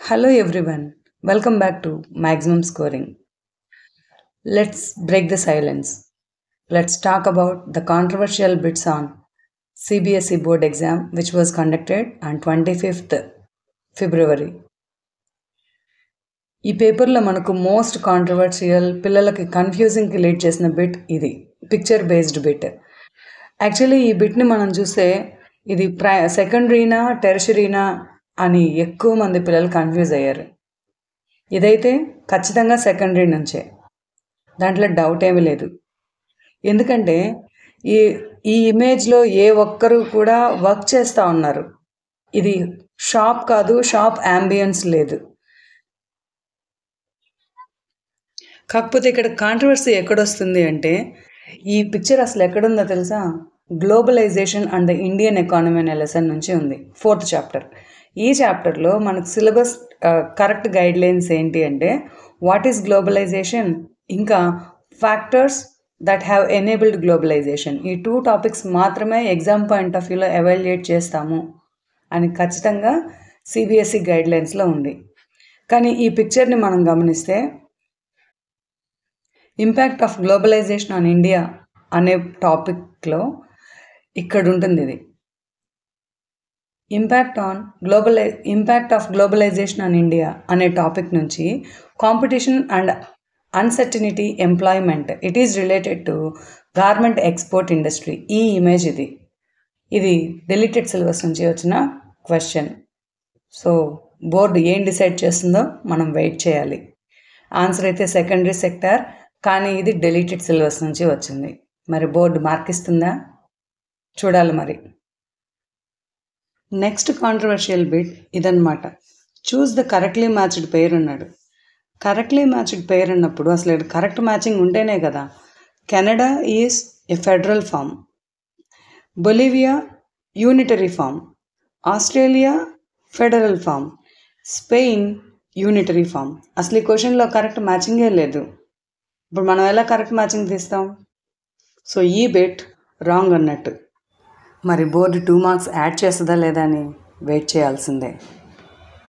Hello everyone, welcome back to Maximum Scoring. Let's break the silence. Let's talk about the controversial bits on CBSE board exam which was conducted on 25th February. ఈ పేపర్లో మనకు most controversial పిల్లలకి కన్ఫ్యూజింగ్కి lead చేసిన bit ఇది picture based bit. Actually ఈ బిట్ని మనం చూస్తే ఇది సెకండరీనా టెర్షరీనా అని ఎక్కువ మంది పిల్లలు కన్ఫ్యూజ్ అయ్యారు. ఇదైతే ఖచ్చితంగా సెకండరీ నుంచే, దాంట్లో డౌట్ ఏమీ లేదు. ఎందుకంటే ఈ ఇమేజ్లో ఏ ఒక్కరు కూడా వర్క్ చేస్తూ ఉన్నారు. ఇది షాప్ కాదు, షాప్ యాంబియన్స్ లేదు. కాకపోతే ఇక్కడ కాంట్రవర్సీ ఎక్కడొస్తుంది అంటే ఈ పిక్చర్ అసలు ఎక్కడుందో తెలుసా? Globalisation and the Indian economy అనే లెసన్ నుంచి ఉంది, 4th చాప్టర్. ఈ చాప్టర్లో మనకు సిలబస్ కరెక్ట్ గైడ్ లైన్స్ ఏంటి అంటే వాట్ ఈస్ గ్లోబలైజేషన్, ఇంకా factors that have enabled globalisation. ఈ 2 టాపిక్స్ మాత్రమే ఎగ్జామ్ పాయింట్ ఆఫ్ వ్యూలో ఎవాల్యుయేట్ చేస్తాము అని ఖచ్చితంగా సిబిఎస్ఈ గైడ్ లైన్స్లో ఉంది. కానీ ఈ పిక్చర్ని మనం గమనిస్తే impact of globalisation on India అనే టాపిక్లో ఇక్కడ ఉంటుంది. ఇది impact of globalisation on India అనే టాపిక్ నుంచి competition and uncertainty employment, it is related to garment export industry. ఈ ఇమేజ్ ఇది డెలిటెడ్ సిలబస్ నుంచి వచ్చిన క్వశ్చన్. సో బోర్డు ఏం డిసైడ్ చేస్తుందో మనం వెయిట్ చేయాలి. ఆన్సర్ అయితే సెకండరీ సెక్టార్, కానీ ఇది డెలిటెడ్ సిలబస్ నుంచి వచ్చింది. మరి బోర్డు మార్క్ ఇస్తుందా? చూడాలి మరి. నెక్స్ట్ కాంట్రవర్షియల్ బిట్ ఇదన్నమాట. Choose the correctly matched pair అన్నాడు. కరెక్ట్లీ మ్యాచ్డ్ పెయిర్ అన్నప్పుడు అసలు కరెక్ట్ మ్యాచింగ్ ఉంటేనే కదా. Canada is a federal form, Bolivia unitary form, Australia federal form, Spain unitary form. అసలు ఈ క్వశ్చన్లో కరెక్ట్ మ్యాచింగే లేదు. ఇప్పుడు మనం ఎలా కరెక్ట్ మ్యాచింగ్ తీస్తాం? సో ఈ బిట్ రాంగ్ అన్నట్టు. మరి బోర్డు 2 మార్క్స్ యాడ్ చేస్తుందా లేదా అని వెయిట్ చేయాల్సిందే.